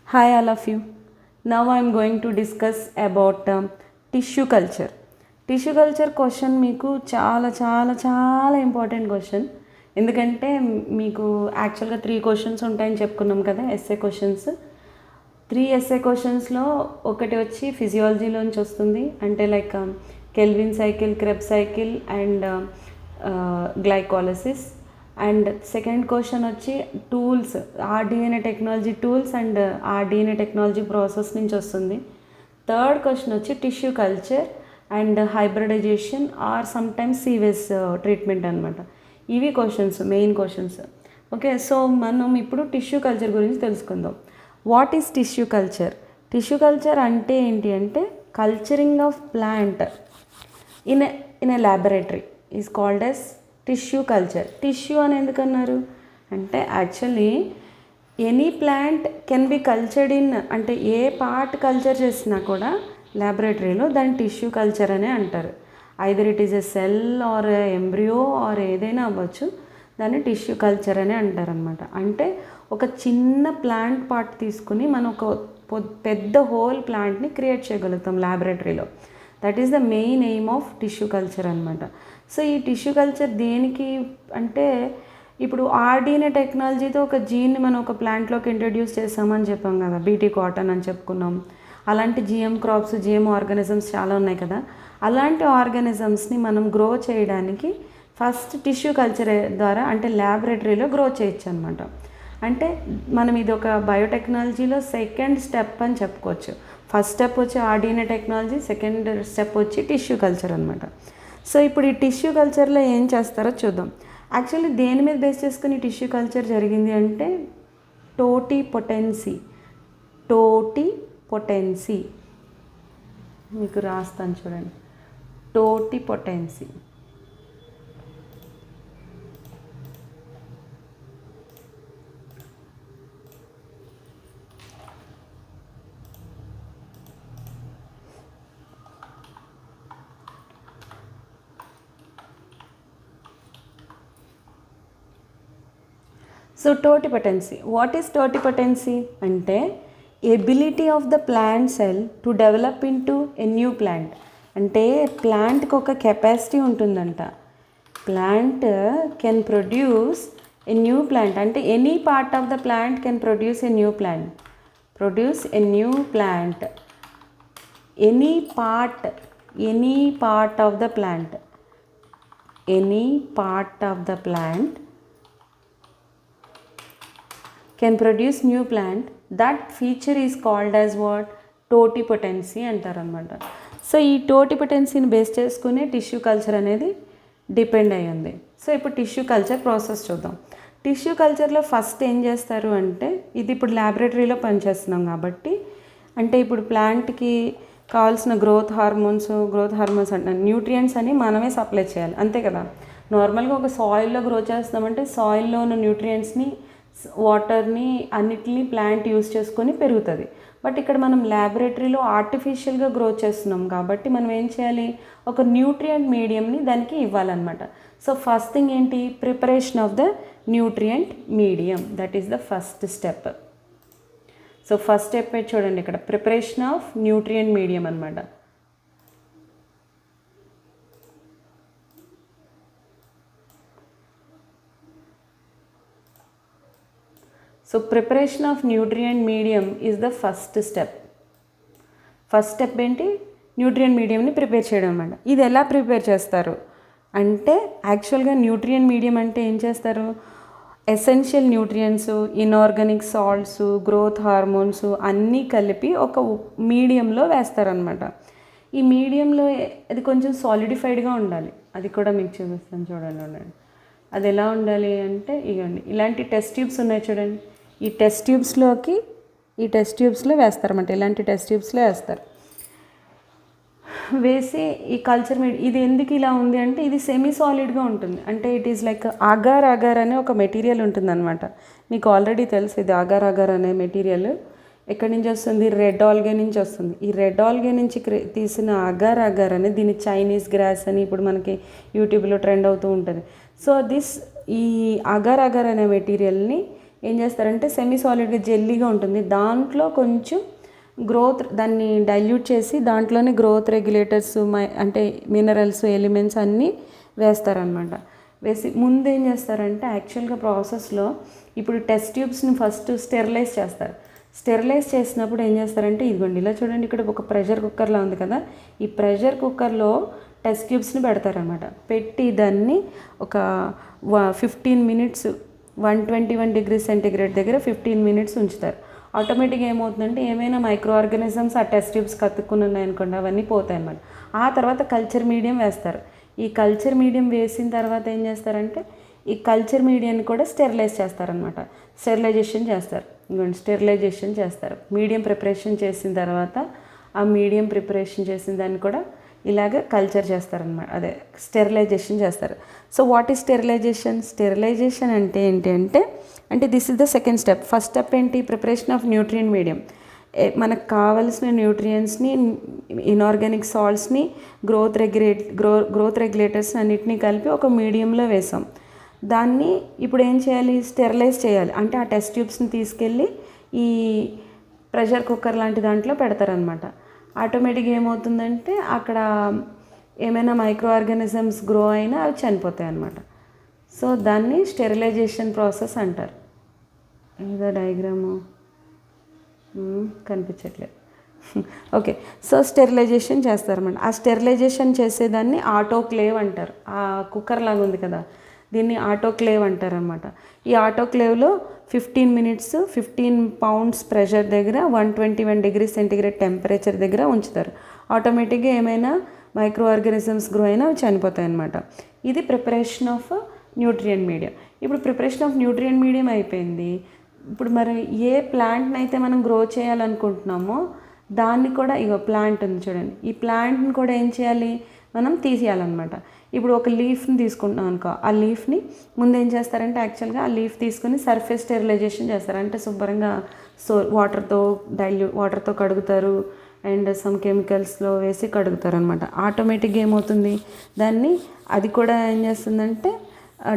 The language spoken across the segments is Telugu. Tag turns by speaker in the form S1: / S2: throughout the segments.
S1: Hi all of you. Now I am going to discuss about tissue culture. Tissue culture question మీకు చాలా చాలా చాలా ఇంపార్టెంట్ క్వశ్చన్. ఎందుకంటే మీకు యాక్చువల్గా 3 క్వశ్చన్స్ ఉంటాయని చెప్పుకున్నాం కదా, ఎస్ఏ క్వశ్చన్స్. 3 ఎస్ఏ క్వశ్చన్స్లో ఒకటి వచ్చి ఫిజియాలజీలోంచి వస్తుంది, అంటే like Calvin cycle, Krebs cycle and glycolysis. And second question వచ్చి tools, rDNA technology tools and rDNA technology process నుంచి వస్తుంది. థర్డ్ క్వశ్చన్ వచ్చి tissue culture and hybridisation or sometimes sewage treatment అనమాట. ఇవి questions, main questions. Okay, so మనం ఇప్పుడు టిష్యూ కల్చర్ గురించి తెలుసుకుందాం. What is tissue culture? Tissue culture అంటే ఏంటి అంటే culturing of plant in a laboratory is called as tissue culture. Tissue అని ఎందుకన్నారు అంటే actually any plant can be cultured in, అంటే ఏ పార్ట్ కల్చర్ చేసినా కూడా ల్యాబొరేటరీలో దాన్ని టిష్యూ కల్చర్ అనే అంటారు. Either it is a cell or embryo or ఏదైనా అవ్వచ్చు, దాన్ని టిష్యూ కల్చర్ అనే అంటారు అనమాట. అంటే ఒక చిన్న ప్లాంట్ పార్ట్ తీసుకుని మనం ఒక పెద్ద హోల్ ప్లాంట్ని క్రియేట్ చేయగలుగుతాం ల్యాబొరేటరీలో. That is the main aim of tissue culture అనమాట. సో ఈ టిష్యూ కల్చర్ దేనికి అంటే, ఇప్పుడు ఆర్డిఎన్ఏ టెక్నాలజీతో ఒక జీన్ని మనం ఒక ప్లాంట్లోకి ఇంట్రడ్యూస్ చేసామని చెప్పాం కదా, బీటీ కాటన్ అని చెప్పుకున్నాం. అలాంటి జిఎం క్రాప్స్, జిఎం ఆర్గానిజమ్స్ చాలా ఉన్నాయి కదా. అలాంటి ఆర్గానిజమ్స్ని మనం గ్రో చేయడానికి ఫస్ట్ టిష్యూ కల్చర్ ద్వారా అంటే ల్యాబొరేటరీలో గ్రో చేయొచ్చు అనమాట. అంటే మనం ఇది ఒక బయోటెక్నాలజీలో సెకండ్ స్టెప్ అని చెప్పుకోవచ్చు. ఫస్ట్ స్టెప్ వచ్చి ఆర్డిఎన్ఏ టెక్నాలజీ, సెకండ్ స్టెప్ వచ్చి టిష్యూ కల్చర్ అనమాట. సో ఇప్పుడు ఈ టిష్యూ కల్చర్లో ఏం చేస్తారో చూద్దాం. యాక్చువల్లీ దేని మీద బేస్ చేసుకుని టిష్యూ కల్చర్ జరిగింది అంటే టోటిపోటెన్సీ. టోటిపోటెన్సీ మీకు రాస్తాను చూడండి. Totipotency. So totipotency, what is totipotency అంటే ability of the plant cell to develop into a new plant. అంటే ప్లాంట్కి ఒక కెపాసిటీ ఉంటుందంట. Plant can produce a new plant, అంటే any part of the plant can produce a new plant. Any part of the plant can produce new plant. That feature is called as what? Totipotency అంటారు అనమాట. సో ఈ టోటిపోటెన్సీని బేస్ చేసుకునే టిష్యూ కల్చర్ అనేది డిపెండ్ అయ్యి ఉంది. సో ఇప్పుడు టిష్యూ కల్చర్ ప్రాసెస్ చూద్దాం. టిష్యూ కల్చర్లో ఫస్ట్ ఏం చేస్తారు అంటే, ఇది ఇప్పుడు ల్యాబొరేటరీలో పనిచేస్తున్నాం కాబట్టి, అంటే ఇప్పుడు ప్లాంట్కి కావాల్సిన గ్రోత్ హార్మోన్స్ అంటే న్యూట్రియంట్స్ అని మనమే సప్లై చేయాలి, అంతే కదా. నార్మల్గా ఒక సాయిల్లో గ్రో చేస్తామంటే సాయిల్లో ఉన్న న్యూట్రియంట్స్ని, వాటర్ని అన్నిటిని ప్లాంట్ యూస్ చేసుకొని పెరుగుతుంది. బట్ ఇక్కడ మనం ల్యాబొరేటరీలో ఆర్టిఫిషియల్గా గ్రో చేస్తున్నాం కాబట్టి మనం ఏం చేయాలి, ఒక న్యూట్రియంట్ మీడియంని దానికి ఇవ్వాలన్నమాట. సో ఫస్ట్ థింగ్ ఏంటి, preparation of the nutrient medium. That is the first step. So first step చూడండి, ఇక్కడ ప్రిపరేషన్ ఆఫ్ న్యూట్రియంట్ మీడియం అనమాట. So preparation of nutrient medium is the first step. First step ఏంటి, న్యూట్రియంట్ మీడియంని ప్రిపేర్ చేయడం అన్నమాట. ఇది ఎలా ప్రిపేర్ చేస్తారు అంటే, యాక్చువల్గా న్యూట్రియంట్ మీడియం అంటే ఏం చేస్తారు, essential nutrients, inorganic salts, growth hormones అన్నీ కలిపి ఒక మీడియంలో వేస్తారనమాట. ఈ మీడియంలో అది కొంచెం సాలిడిఫైడ్గా ఉండాలి. అది కూడా మీకు చూపిస్తాను చూడండి. అది ఎలా ఉండాలి అంటే, ఇవ్వండి ఇలాంటి టెస్ట్ ట్యూబ్స్ ఉన్నాయి చూడండి. ఈ టెస్ట్ ట్యూబ్స్లో వేస్తారన్నమాట. ఇలాంటి టెస్ట్ ట్యూబ్స్లో వేసి ఈ కల్చర్ ఇది ఎందుకు ఇలా ఉంది అంటే, ఇది సెమీ సాలిడ్గా ఉంటుంది. అంటే ఇట్ ఈస్ లైక్ అగార్ అనే ఒక మెటీరియల్ ఉంటుందన్నమాట. మీకు ఆల్రెడీ తెలుసు, ఇది అగార్ అనే మెటీరియల్ ఎక్కడి నుంచి వస్తుంది, రెడ్ ఆల్గే నుంచి వస్తుంది. ఈ రెడ్ ఆల్గే నుంచి తీసిన అగార్ అని, దీన్ని చైనీస్ గ్రాస్ అని ఇప్పుడు మనకి యూట్యూబ్లో ట్రెండ్ అవుతూ ఉంటుంది. సో ఈ అగార్ అనే మెటీరియల్ని ఏం చేస్తారంటే సెమీ సాలిడ్గా జెల్లీగా ఉంటుంది, దాంట్లో కొంచెం గ్రోత్ దాన్ని డైల్యూట్ చేసి దాంట్లోనే గ్రోత్ రెగ్యులేటర్స్ అంటే మినరల్స్ ఎలిమెంట్స్ అన్నీ వేస్తారనమాట. వేసి ముందు ఏం చేస్తారంటే యాక్చువల్గా ప్రాసెస్లో ఇప్పుడు టెస్ట్ ట్యూబ్స్ని ఫస్ట్ స్టెరిలైజ్ చేస్తారు. స్టెరిలైజ్ చేసినప్పుడు ఏం చేస్తారంటే ఇదిగోండి ఇలా చూడండి, ఇక్కడ ఒక ప్రెషర్ కుక్కర్లా ఉంది కదా, ఈ ప్రెషర్ కుక్కర్లో టెస్ట్ ట్యూబ్స్ని పెడతారనమాట. పెట్టి దాన్ని ఒక 15 మినిట్స్ 121 డిగ్రీ సెంటిగ్రేడ్ దగ్గర 15 మినిట్స్ ఉంచుతారు. ఆటోమేటిక్గా ఏమవుతుందంటే ఏమైనా మైక్రో ఆర్గానిజమ్స్ ఆ టెస్ట్ ట్యూబ్స్ కత్తుక్కుని ఉన్నాయనుకోండి అవన్నీ పోతాయి అన్నమాట. ఆ తర్వాత కల్చర్ మీడియం వేస్తారు. ఈ కల్చర్ మీడియం వేసిన తర్వాత ఏం చేస్తారంటే ఈ కల్చర్ మీడియాన్ని కూడా స్టెరిలైజ్ చేస్తారనమాట. స్టెరిలైజేషన్ చేస్తారు. ఇంకోండి స్టెరిలైజేషన్ చేస్తారు. మీడియం ప్రిపరేషన్ చేసిన తర్వాత ఆ మీడియం ప్రిపరేషన్ చేసిన దాన్ని కూడా ఇలాగ కల్చర్ చేస్తారనమాట, అదే స్టెరిలైజేషన్ చేస్తారు. So what is sterilisation? Sterilisation అంటే ఏంటి అంటే this is the second step. First step ఏంటి? Preparation of nutrient medium. మనకు కావాల్సిన న్యూట్రియంట్స్ని, ఇన్ఆర్గానిక్ సాల్ట్స్ని, గ్రోత్ రెగ్యులేటర్స్ అన్నిటినీ కలిపి ఒక మీడియంలో వేసాం. దాన్ని ఇప్పుడు ఏం చేయాలి? స్టెరిలైజ్ చేయాలి. అంటే ఆ టెస్ట్ ట్యూబ్స్ని తీసుకెళ్ళి ఈ ప్రెషర్ కుక్కర్ లాంటి దాంట్లో పెడతారనమాట. ఆటోమేటిక్గా ఏమవుతుందంటే అక్కడ ఏమైనా మైక్రో ఆర్గానిజమ్స్ గ్రో అయినా అవి చనిపోతాయి అన్నమాట. సో దాన్ని స్టెరిలైజేషన్ ప్రాసెస్ అంటారు. ఇదో డయాగ్రాము కనిపించట్లేదు. ఓకే, సో స్టెరిలైజేషన్ చేస్తారన్నమాట. ఆ స్టెరిలైజేషన్ చేసేదాన్ని ఆటోక్లేవ్ అంటారు. ఆ కుక్కర్ లాగా ఉంది కదా, దీన్ని ఆటోక్లేవ్ అంటారనమాట. ఈ ఆటోక్లేవ్లో 15 మినిట్స్ 15 పౌండ్స్ ప్రెషర్ దగ్గర 121 డిగ్రీ సెంటిగ్రేడ్ టెంపరేచర్ దగ్గర ఉంచుతారు. ఆటోమేటిక్గా ఏమైనా మైక్రో ఆర్గానిజమ్స్ గ్రో అయినా అవి చనిపోతాయి అన్నమాట. ఇది ప్రిపరేషన్ ఆఫ్ న్యూట్రియంట్ మీడియం. ఇప్పుడు ప్రిపరేషన్ ఆఫ్ న్యూట్రియంట్ మీడియం అయిపోయింది. ఇప్పుడు మరి ఏ ప్లాంట్ని అయితే మనం గ్రో చేయాలనుకుంటున్నామో దాన్ని కూడా ఇగో ప్లాంట్ ఉంది చూడండి, ఈ ప్లాంట్ని కూడా ఏం చేయాలి? మనం తీసేయాలన్నమాట. ఇప్పుడు ఒక లీఫ్ని తీసుకుంటున్నాం అనుకో, ఆ లీఫ్ని ముందు ఏం చేస్తారంటే యాక్చువల్గా ఆ లీఫ్ తీసుకుని సర్ఫేస్ స్టెరిలైజేషన్ చేస్తారు. అంటే శుభ్రంగా వాటర్తో కడుగుతారు అండ్ సమ్ కెమికల్స్లో వేసి కడుగుతారు అనమాట. ఆటోమేటిక్గా ఏమవుతుంది, దాన్ని అది కూడా ఏం చేస్తుందంటే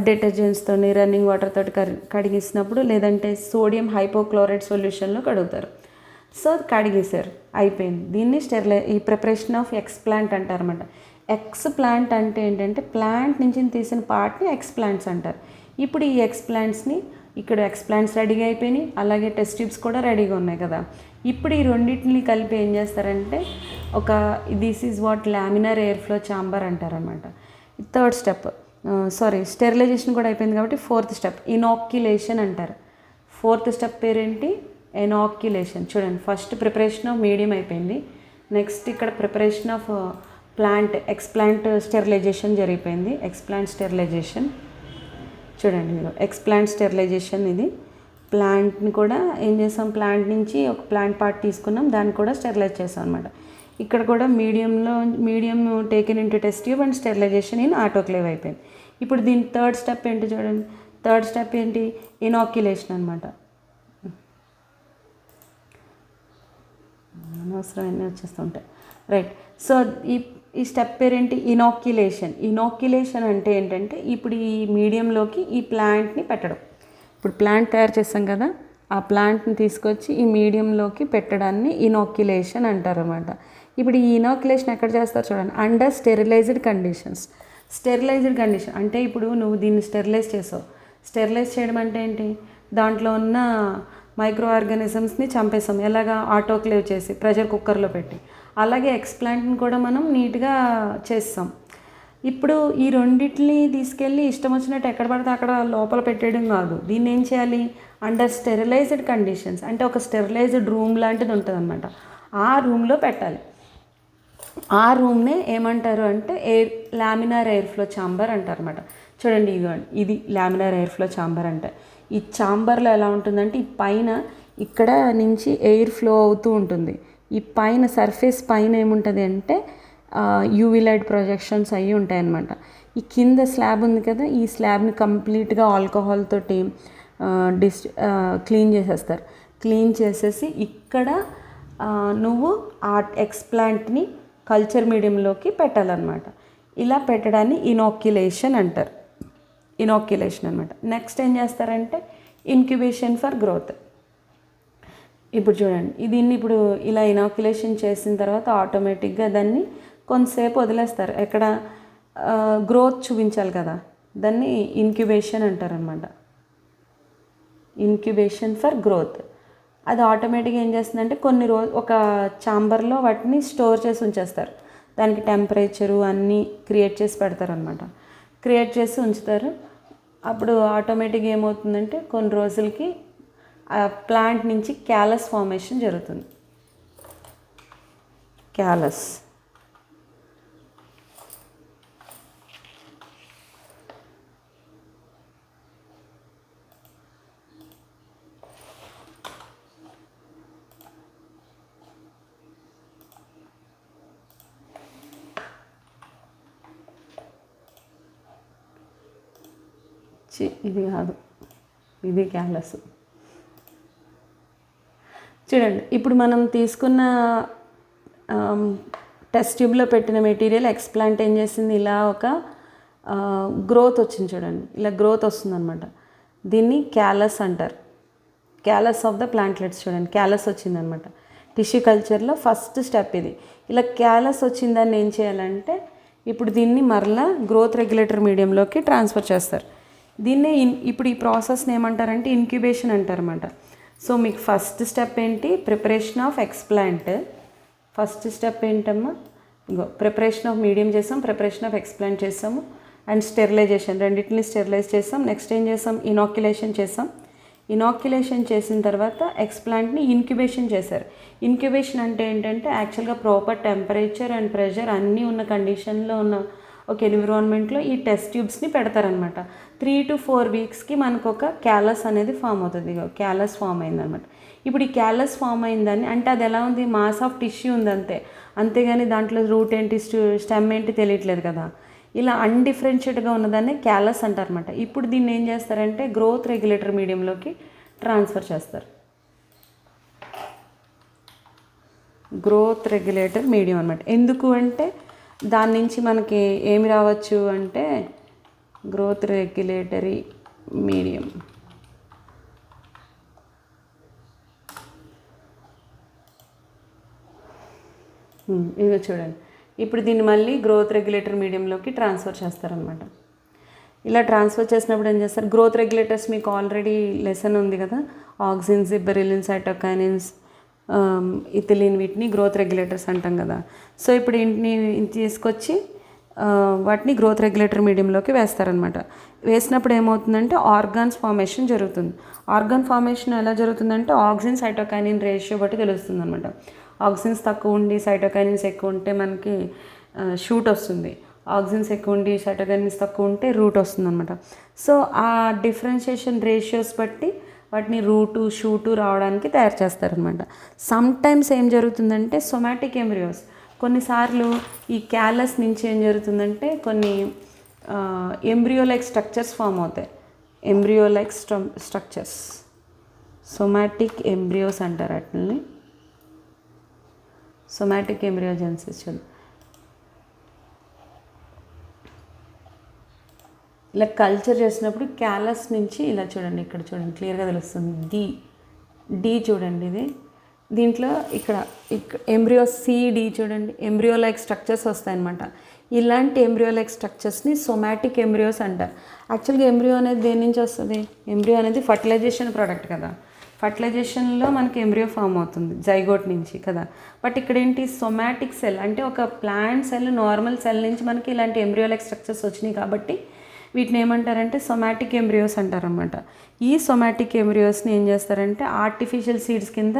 S1: డిటర్జెంట్స్తో రన్నింగ్ వాటర్ తోటి కడిగిసినప్పుడు లేదంటే సోడియం హైపోక్లోరైడ్ సొల్యూషన్లో కడుగుతారు. సో కడిగేశారు, అయిపోయింది. దీన్ని ఈ ప్రిపరేషన్ ఆఫ్ ఎక్స్ప్లాంట్ అంటారన్నమాట. ఎక్స్ప్లాంట్ అంటే ఏంటంటే ప్లాంట్ నుంచి తీసిన పార్ట్ని ఎక్స్ప్లాంట్స్ అంటారు. ఇప్పుడు ఈ ఎక్స్ప్లాంట్స్ని ఇక్కడ ఎక్స్ప్లాంట్స్ రెడీగా అయిపోయినాయి, అలాగే టెస్ట్ ట్యూబ్స్ కూడా రెడీగా ఉన్నాయి కదా. ఇప్పుడు ఈ రెండింటిని కలిపి ఏం చేస్తారంటే this is what laminar air flow chamber అంటారనమాట. థర్డ్ స్టెప్ స్టెరిలైజేషన్ కూడా అయిపోయింది కాబట్టి ఫోర్త్ స్టెప్ ఇనాక్యులేషన్ అంటారు. ఫోర్త్ స్టెప్ పేరేంటి? ఇనాక్యులేషన్. చూడండి, ఫస్ట్ ప్రిపరేషన్ ఆఫ్ మీడియం అయిపోయింది. నెక్స్ట్ ఇక్కడ ప్రిపరేషన్ ఆఫ్ ఎక్స్ప్లాంట్ స్టెరిలైజేషన్ జరిగిపోయింది. ఎక్స్ప్లాంట్ స్టెరిలైజేషన్ చూడండి, మీరు ఎక్స్ప్లాంట్ స్టెరిలైజేషన్ ఇది. ప్లాంట్ని కూడా ఏం చేసాం, ప్లాంట్ నుంచి ఒక ప్లాంట్ పార్ట్ తీసుకున్నాం, దాన్ని కూడా స్టెరిలైజ్ చేసాం అనమాట. ఇక్కడ కూడా medium taken into test tube and sterilisation in autoclave అయిపోయింది. ఇప్పుడు దీని థర్డ్ స్టెప్ ఏంటి చూడండి, థర్డ్ స్టెప్ ఏంటి? ఇనాక్యులేషన్ అనమాట. అనవసరమైన వచ్చేస్తుంటాయి, రైట్. సో ఈ స్టెప్ పేరేంటి? ఇనాక్యులేషన్. ఇనాక్యులేషన్ అంటే ఏంటంటే ఇప్పుడు ఈ మీడియంలోకి ఈ ప్లాంట్ని పెట్టడం. ఇప్పుడు ప్లాంట్ తయారు చేస్తాం కదా, ఆ ప్లాంట్ని తీసుకొచ్చి ఈ మీడియంలోకి పెట్టడాన్ని ఇనాక్యులేషన్ అంటారు అన్నమాట. ఇప్పుడు ఈ ఇనాక్యులేషన్ ఎక్కడ చేస్తారు చూడండి, under sterilised conditions. Sterilised condition అంటే ఇప్పుడు నువ్వు దీన్ని స్టెరిలైజ్ చేసావు. స్టెరిలైజ్ చేయడం అంటే ఏంటి? దాంట్లో ఉన్న మైక్రో ఆర్గానిజమ్స్ని చంపేసాం. ఎలాగా? ఆటోక్లేవ్ చేసి ప్రెషర్ కుక్కర్లో పెట్టి. అలాగే ఎక్స్ప్లాంట్ని కూడా మనం నీట్గా చేస్తాం. ఇప్పుడు ఈ రెండింటిని తీసుకెళ్ళి ఇష్టం వచ్చినట్టు ఎక్కడ పడితే అక్కడ లోపల పెట్టేయడం కాదు. దీన్ని ఏం చేయాలి? అండర్ స్టెరిలైజ్డ్ కండిషన్స్ అంటే ఒక స్టెరిలైజ్డ్ రూమ్ లాంటిది ఉంటుంది అనమాట. ఆ రూమ్లో పెట్టాలి. ఆ రూమ్నే ఏమంటారు అంటే లామినార్ ఎయిర్ ఫ్లో ఛాంబర్ అంటారు అనమాట. చూడండి, ఇది లామినార్ ఎయిర్ ఫ్లో ఛాంబర్ అంటే ఈ ఛాంబర్లో ఎలా ఉంటుందంటే ఈ పైన ఇక్కడ నుంచి ఎయిర్ ఫ్లో అవుతూ ఉంటుంది. ఈ పైన సర్ఫేస్ పైన ఏముంటుంది అంటే యూవీ లైట్ ప్రొజెక్షన్స్ అయ్యి ఉంటాయి అన్నమాట. ఈ కింద స్లాబ్ ఉంది కదా, ఈ స్లాబ్ని కంప్లీట్గా ఆల్కహాల్ తోటి క్లీన్ చేసేస్తారు. క్లీన్ చేసేసి ఇక్కడ నువ్వు ఆ ఎక్స్ప్లాంట్ని కల్చర్ మీడియంలోకి పెట్టాలన్నమాట. ఇలా పెట్టడాన్ని ఇనాక్యులేషన్ అంటారు. ఇనాక్యులేషన్ అనమాట. నెక్స్ట్ ఏం చేస్తారంటే ఇన్క్యుబేషన్ ఫర్ గ్రోత్. ఇప్పుడు చూడండి దీన్ని ఇప్పుడు ఇలా ఇనాక్యులేషన్ చేసిన తర్వాత ఆటోమేటిక్గా దాన్ని కొంతసేపు వదిలేస్తారు. ఎక్కడ గ్రోత్ చూపించాలి కదా, దాన్ని ఇన్క్యుబేషన్ అంటారనమాట. Incubation for growth. అది ఆటోమేటిక్గా ఏం చేస్తుందంటే కొన్ని రోజు ఒక ఛాంబర్లో వాటిని స్టోర్ చేసి ఉంచేస్తారు. దానికి టెంపరేచరు అన్నీ క్రియేట్ చేసి పెడతారనమాట. క్రియేట్ చేసి ఉంచుతారు. అప్పుడు ఆటోమేటిక్గా ఏమవుతుందంటే కొన్ని రోజులకి ఆ ప్లాంట్ నుంచి క్యాలస్ ఫార్మేషన్ జరుగుతుంది. క్యాలస్ ఇది కాదు, ఇది క్యాలస్. చూడండి ఇప్పుడు మనం తీసుకున్న టెస్ట్ ట్యూబ్లో పెట్టిన మెటీరియల్ ఎక్స్ప్లాంట్ ఏం చేసింది, ఇలా ఒక గ్రోత్ వచ్చింది. చూడండి ఇలా గ్రోత్ వస్తుందన్నమాట. దీన్ని క్యాలస్ అంటారు. Callus of the plantlets. చూడండి క్యాలస్ వచ్చిందనమాట. టిష్యూ కల్చర్లో ఫస్ట్ స్టెప్ ఇది. ఇలా క్యాలస్ వచ్చిందాన్ని ఏం చేయాలంటే ఇప్పుడు దీన్ని మరలా గ్రోత్ రెగ్యులేటర్ మీడియంలోకి ట్రాన్స్ఫర్ చేస్తారు. దీన్నే ఇప్పుడు ఈ ప్రాసెస్ని ఏమంటారంటే ఇన్క్యుబేషన్ అంటారన్నమాట. సో మీకు ఫస్ట్ స్టెప్ ఏంటి, preparation of explant. First step ఏంటమ్మా, ఇంకో ప్రిపరేషన్ ఆఫ్ మీడియం చేసాం, ప్రిపరేషన్ ఆఫ్ ఎక్స్ప్లాంట్ చేసాము, అండ్ స్టెరిలైజేషన్, రెండింటిని స్టెరిలైజ్ చేసాం. నెక్స్ట్ ఏం చేసాం, ఇనాక్యులేషన్ చేసాం. ఇనాక్యులేషన్ చేసిన తర్వాత ఎక్స్ప్లాంట్ని ఇన్క్యుబేషన్ చేశారు. ఇన్క్యుబేషన్ అంటే ఏంటంటే యాక్చువల్గా ప్రాపర్ టెంపరేచర్ అండ్ ప్రెషర్ అన్నీ ఉన్న కండిషన్లో ఉన్న ఒక ఎన్విరాన్మెంట్లో ఈ టెస్ట్ ట్యూబ్స్ని పెడతారనమాట. 3 to 4 వీక్స్కి మనకు ఒక క్యాలస్ అనేది ఫామ్ అవుతుంది. క్యాలస్ ఫామ్ అయిందనమాట. ఇప్పుడు ఈ క్యాలస్ ఫామ్ అయిందని అంటే అది ఎలా ఉంది, మాస్ ఆఫ్ టిష్యూ ఉంది అంతే, అంతేగాని దాంట్లో రూట్ ఏంటి స్టెమ్ ఏంటి తెలియట్లేదు కదా. ఇలా అన్డిఫరెన్షియేట్గా ఉన్నదాన్ని క్యాలస్ అంటారనమాట. ఇప్పుడు దీన్ని ఏం చేస్తారంటే గ్రోత్ రెగ్యులేటర్ మీడియంలోకి ట్రాన్స్ఫర్ చేస్తారు. గ్రోత్ రెగ్యులేటర్ మీడియం అనమాట. ఎందుకు అంటే దాని నుంచి మనకి ఏమి రావచ్చు అంటే గ్రోత్ రెగ్యులేటరీ మీడియం. ఇదిగో చూడండి ఇప్పుడు దీన్ని మళ్ళీ గ్రోత్ రెగ్యులేటర్ మీడియంలోకి ట్రాన్స్ఫర్ చేస్తారనమాట. ఇలా ట్రాన్స్ఫర్ చేసినప్పుడు ఏం చేస్తారు, గ్రోత్ రెగ్యులేటర్స్ మీకు ఆల్రెడీ లెసన్ ఉంది కదా, ఆక్సిన్, జిబ్బెరిలిన్, సైటోకైనిన్స్, ఇథిలిన్, వీటిని గ్రోత్ రెగ్యులేటర్స్ అంటాం కదా. సో ఇప్పుడు ఇంటిని తీసుకొచ్చి వాటిని గ్రోత్ రెగ్యులేటర్ మీడియంలోకి వేస్తారనమాట. వేసినప్పుడు ఏమవుతుందంటే ఆర్గాన్స్ ఫార్మేషన్ జరుగుతుంది. ఆర్గాన్ ఫార్మేషన్ ఎలా జరుగుతుందంటే ఆక్సిన్ సైటోకైనిన్ రేషియో బట్టి తెలుస్తుంది అనమాట. ఆక్సిన్స్ తక్కువ ఉండి సైటోకైనిన్స్ ఎక్కువ ఉంటే మనకి షూట్ వస్తుంది. ఆక్సిన్స్ ఎక్కువ ఉండి సైటోకైనిన్స్ తక్కువ ఉంటే రూట్ వస్తుంది అనమాట. సో ఆ డిఫరెన్షియేషన్ రేషియోస్ బట్టి వాటిని రూటు షూటు రావడానికి తయారు చేస్తారనమాట. సమ్ టైమ్స్ ఏం జరుగుతుందంటే సొమాటిక్ ఎంబ్రియోస్, కొన్నిసార్లు ఈ క్యాలస్ నుంచి ఏం జరుగుతుందంటే కొన్ని ఎంబ్రియోలైక్ స్ట్రక్చర్స్ ఫామ్ అవుతాయి. ఎంబ్రియోలైక్ స్ట్రక్చర్స్, సొమాటిక్ ఎంబ్రియోస్ అంటారు వాటిని. సొమాటిక్ ఎంబ్రియోజెన్సిస్. ఇలా కల్చర్ చేసినప్పుడు క్యాలస్ నుంచి ఇలా చూడండి, ఇక్కడ చూడండి క్లియర్గా తెలుస్తుంది. డి చూడండి, ఇది దీంట్లో ఇక్కడ ఎంబ్రియో సిడి చూడండి, ఎంబ్రియో లైక్ స్ట్రక్చర్స్ వస్తాయన్నమాట. ఇలాంటి ఎంబ్రియో లైక్ స్ట్రక్చర్స్ని సొమాటిక్ ఎంబ్రియోస్ అంటారు. యాక్చువల్గా ఎంబ్రియో అనేది దేని నుంచి వస్తుంది, ఎంబ్రియో అనేది ఫర్టిలైజేషన్ ప్రోడక్ట్ కదా. ఫర్టిలైజేషన్లో మనకి ఎంబ్రియో ఫామ్ అవుతుంది జైగోట్ నుంచి కదా. బట్ ఇక్కడ ఏంటి, సొమాటిక్ సెల్ అంటే ఒక ప్లాంట్ సెల్, నార్మల్ సెల్ నుంచి మనకి ఇలాంటి ఎంబ్రియో లైక్ స్ట్రక్చర్స్ వచ్చినాయి కాబట్టి వీటిని ఏమంటారంటే సొమాటిక్ ఎంబ్రియోస్ అంటారనమాట. ఈ సొమాటిక్ ఎంబ్రియోస్ని ఏం చేస్తారంటే ఆర్టిఫిషియల్ సీడ్స్ కింద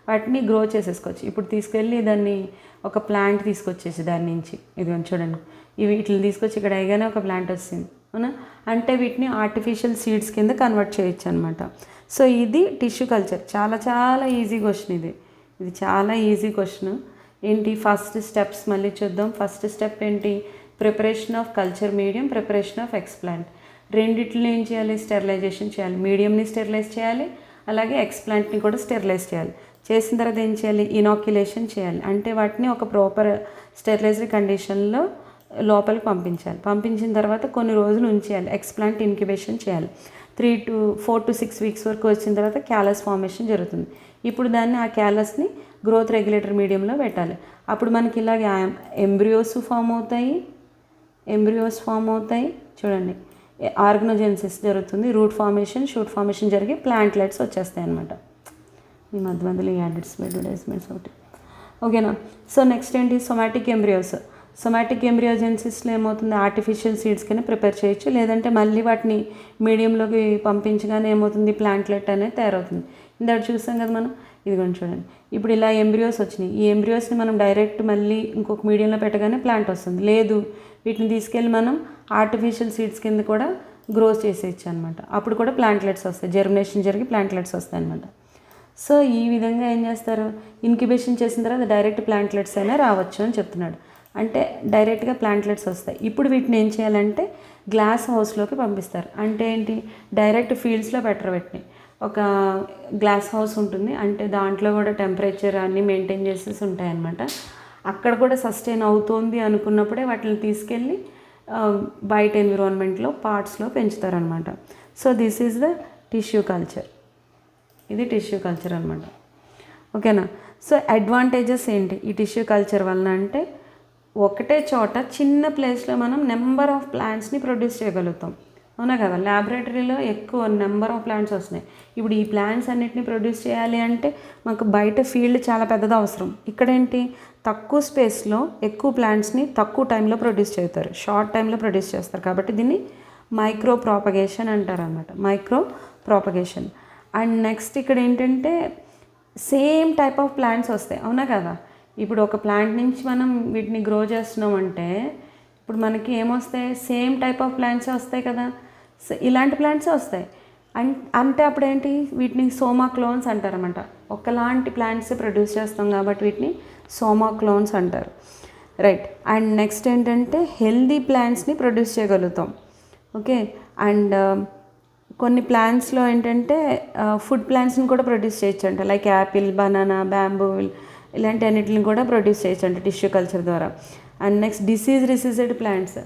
S1: వాటిని గ్రో చేసేసుకోవచ్చు. ఇప్పుడు తీసుకెళ్ళి దాన్ని ఒక ప్లాంట్ తీసుకొచ్చేసి దాని నుంచి ఇది చూడండి, వీటిని తీసుకొచ్చి ఇక్కడ అయ్యానే ఒక ప్లాంట్ వస్తుంది అవునా, అంటే వీటిని ఆర్టిఫిషియల్ సీడ్స్ కింద కన్వర్ట్ చేయొచ్చు అనమాట. సో ఇది టిష్యూ కల్చర్. చాలా చాలా ఈజీ క్వశ్చన్ ఇది చాలా ఈజీ క్వశ్చన్. ఏంటి ఫస్ట్ స్టెప్స్ మళ్ళీ చూద్దాం. ఫస్ట్ స్టెప్ ఏంటి, preparation of culture medium, preparation of explant. రెండిట్లో ఏం చేయాలి, స్టెరిలైజేషన్ చేయాలి. మీడియంని స్టెరిలైజ్ చేయాలి, అలాగే ఎక్స్ప్లాంట్ని కూడా స్టెరిలైజ్ చేయాలి. చేసిన తర్వాత ఏం చేయాలి, ఇనాక్యులేషన్ చేయాలి. అంటే వాటిని ఒక ప్రాపర్ స్టెరిలైజ్డ్ కండిషన్లో లోపలికి పంపించాలి. పంపించిన తర్వాత కొన్ని రోజులు ఉంచేయాలి, ఎక్స్ప్లాంట్ ఇంక్యుబేషన్ చేయాలి. 4 to 6 వీక్స్ వరకు వచ్చిన తర్వాత క్యాలస్ ఫార్మేషన్ జరుగుతుంది. ఇప్పుడు దాన్ని ఆ క్యాలస్ని గ్రోత్ రెగ్యులేటర్ మీడియంలో పెట్టాలి. అప్పుడు మనకి ఇలాగే ఎంబ్రియోస్ ఫామ్ అవుతాయి చూడండి. ఆర్గనోజెన్సిస్ జరుగుతుంది, రూట్ ఫార్మేషన్, షూట్ ఫార్మేషన్ జరిగి ప్లాంట్లెట్స్ వచ్చేస్తాయి అన్నమాట. ఈ మధ్యలో యాడెడ్స్ అడ్వర్టైజ్మెంట్స్ ఒకటి. ఓకేనా. సో నెక్స్ట్ ఏంటి, సొమాటిక్ ఎంబ్రియోస్. సొమాటిక్ ఎంబ్రియోజెన్సిస్లో ఏమవుతుంది, ఆర్టిఫిషియల్ సీడ్స్ కింద ప్రిపేర్ చేయొచ్చు, లేదంటే మళ్ళీ వాటిని మీడియంలోకి పంపించగానే ఏమవుతుంది, ప్లాంట్లెట్ అనేది తయారవుతుంది. ఇందాక చూసాం కదా మనం, ఇదిగోండి చూడండి. ఇప్పుడు ఇలా ఎంబ్రియోస్ వచ్చినాయి. ఈ ఎంబ్రియోస్ని మనం డైరెక్ట్ మళ్ళీ ఇంకొక మీడియంలో పెట్టగానే ప్లాంట్ వస్తుంది. లేదు, వీటిని తీసుకెళ్ళి మనం ఆర్టిఫిషియల్ సీడ్స్ కింద కూడా గ్రో చేసేయచ్చు అనమాట. అప్పుడు కూడా ప్లాంట్లెట్స్ వస్తాయి, జర్మినేషన్ జరిగి ప్లాంట్లెట్స్ వస్తాయి అనమాట. సో ఈ విధంగా ఏం చేస్తారు, ఇంక్యుబేషన్ చేసిన తర్వాత డైరెక్ట్ ప్లాంట్లెట్స్ అయినా రావచ్చు అని చెప్తున్నాడు. అంటే డైరెక్ట్గా ప్లాంట్లెట్స్ వస్తాయి. ఇప్పుడు వీటిని ఏం చేయాలంటే గ్లాస్ హౌస్లోకి పంపిస్తారు. అంటే ఏంటి, డైరెక్ట్ ఫీల్డ్స్లో పెట్టరు. వీటిని ఒక గ్లాస్ హౌస్ ఉంటుంది, అంటే దాంట్లో కూడా టెంపరేచర్ అన్నీ మెయింటైన్ చేసేసి ఉంటాయన్నమాట. అక్కడ కూడా సస్టైన్ అవుతుంది అనుకున్నప్పుడే వాటిని తీసుకెళ్ళి బయట ఎన్విరాన్మెంట్లో పార్ట్స్లో పెంచుతారనమాట. So this is the tissue culture. ఇది టిష్యూ కల్చర్ అనమాట. ఓకేనా. సో అడ్వాంటేజెస్ ఏంటి ఈ టిష్యూ కల్చర్ వలన అంటే, ఒకటే చోట చిన్న ప్లేస్లో మనం నెంబర్ ఆఫ్ ప్లాంట్స్ని ప్రొడ్యూస్ చేయగలుగుతాం. అవునా కదా. ల్యాబొరేటరీలో ఎక్కువ నెంబర్ ఆఫ్ ప్లాంట్స్ వస్తున్నాయి. ఇప్పుడు ఈ ప్లాంట్స్ అన్నిటిని ప్రొడ్యూస్ చేయాలి అంటే మాకు బయట ఫీల్డ్ చాలా పెద్దది అవసరం. ఇక్కడేంటి, తక్కువ స్పేస్లో ఎక్కువ ప్లాంట్స్ని తక్కువ టైంలో ప్రొడ్యూస్ చేస్తారు, షార్ట్ టైంలో ప్రొడ్యూస్ చేస్తారు. కాబట్టి దీన్ని మైక్రో ప్రాపగేషన్ అంటారు అన్నమాట. Micro propagation. అండ్ నెక్స్ట్ ఇక్కడ ఏంటంటే సేమ్ టైప్ ఆఫ్ ప్లాంట్స్ వస్తాయి. అవునా కదా. ఇప్పుడు ఒక ప్లాంట్ నుంచి మనం వీటిని గ్రో చేస్తున్నామంటే ఇప్పుడు మనకి ఏమొస్తాయి, సేమ్ టైప్ ఆఫ్ ప్లాంట్సే వస్తాయి కదా. ఇలాంటి ప్లాంట్సే వస్తాయి. అంటే అప్పుడేంటి, వీటిని సోమా క్లోన్స్ అంటారన్నమాట. ఒకలాంటి ప్లాంట్స్ ప్రొడ్యూస్ చేస్తాం కాబట్టి వీటిని సోమా క్లోన్స్ అంటారు. రైట్. అండ్ నెక్స్ట్ ఏంటంటే హెల్దీ ప్లాంట్స్ని ప్రొడ్యూస్ చేయగలుగుతాం. ఓకే. అండ్ కొన్ని ప్లాంట్స్లో ఏంటంటే ఫుడ్ ప్లాంట్స్ని కూడా ప్రొడ్యూస్ చేయొచ్చు అంట. లైక్ యాపిల్, బనానా, బ్యాంబూ ఇలాంటి అన్నిటిని కూడా ప్రొడ్యూస్ చేయొచ్చు అంట టిష్యూ కల్చర్ ద్వారా. And next disease resistant plants.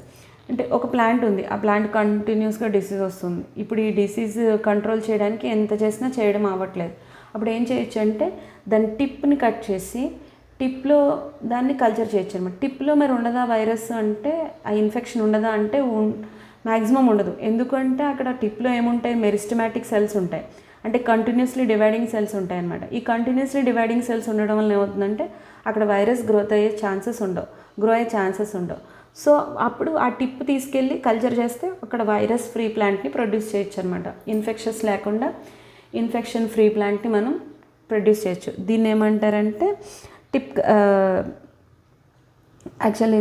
S1: అంటే ఒక ప్లాంట్ ఉంది, ఆ ప్లాంట్ కంటిన్యూస్గా డిసీజ్ వస్తుంది. ఇప్పుడు ఈ డిసీజ్ కంట్రోల్ చేయడానికి ఎంత చేసినా చేయడం అవ్వట్లేదు. అప్పుడు ఏం చేయొచ్చు అంటే దాని టిప్ని కట్ చేసి టిప్లో దాన్ని కల్చర్ చేయొచ్చు అనమాట. టిప్లో మరి ఉండదా వైరస్ అంటే, ఆ ఇన్ఫెక్షన్ ఉండదా అంటే మ్యాక్సిమం ఉండదు. ఎందుకంటే అక్కడ టిప్లో ఏముంటాయి, మెరిస్టమాటిక్ సెల్స్ ఉంటాయి, అంటే కంటిన్యూస్లీ డివైడింగ్ సెల్స్ ఉంటాయి అన్నమాట. ఈ కంటిన్యూస్లీ డివైడింగ్ సెల్స్ ఉండడం వల్ల ఏమవుతుందంటే అక్కడ వైరస్ గ్రో అయ్యే ఛాన్సెస్ ఉండవు. సో అప్పుడు ఆ టిప్ తీసుకెళ్ళి కల్చర్ చేస్తే అక్కడ వైరస్ ఫ్రీ ప్లాంట్ని ప్రొడ్యూస్ చేయొచ్చు అనమాట. ఇన్ఫెక్షన్స్ లేకుండా ఇన్ఫెక్షన్ ఫ్రీ ప్లాంట్ని మనం ప్రొడ్యూస్ చేయొచ్చు. దీన్ని ఏమంటారంటే యాక్చువల్లీ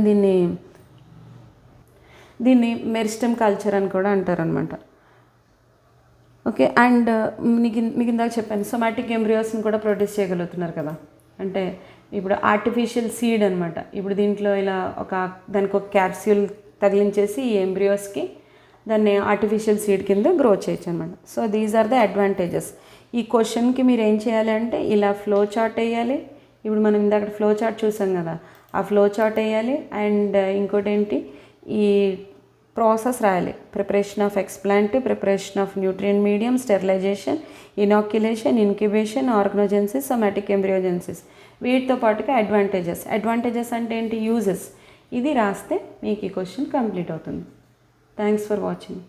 S1: దీన్ని మెరిస్టమ్ కల్చర్ అని కూడా అంటారనమాట. ఓకే. అండ్ మీకు ఇందాక చెప్పాను, సొమాటిక్ ఎంబ్రియోస్ని కూడా ప్రొడ్యూస్ చేయగలుగుతున్నారు కదా. అంటే ఇప్పుడు ఆర్టిఫిషియల్ సీడ్ అనమాట. ఇప్పుడు దీంట్లో ఇలా దానికి ఒక క్యాప్స్యూల్ తగిలించేసి ఈ ఎంబ్రియోస్కి దాన్ని ఆర్టిఫిషియల్ సీడ్ కింద గ్రో చేయొచ్చు అనమాట. So these are the advantages. ఈ క్వశ్చన్కి మీరు ఏం చేయాలి అంటే ఇలా ఫ్లో చార్ట్ వేయాలి. ఇప్పుడు మనం ఇందాక ఫ్లో చార్ట్ చూసాం కదా, ఆ ఫ్లో చార్ట్ వేయాలి. అండ్ ఇంకోటి ఏంటి, ఈ ప్రాసెస్ రాయాలి. Preparation of explant, preparation of nutrient medium, sterilisation, inoculation, incubation, organogenesis, somatic embryogenesis. వీటితో పాటుగా అడ్వాంటేజెస్ అంటే ఏంటి, యూజెస్. ఇది రాస్తే మీకు ఈ క్వశ్చన్ కంప్లీట్ అవుతుంది. Thanks for watching.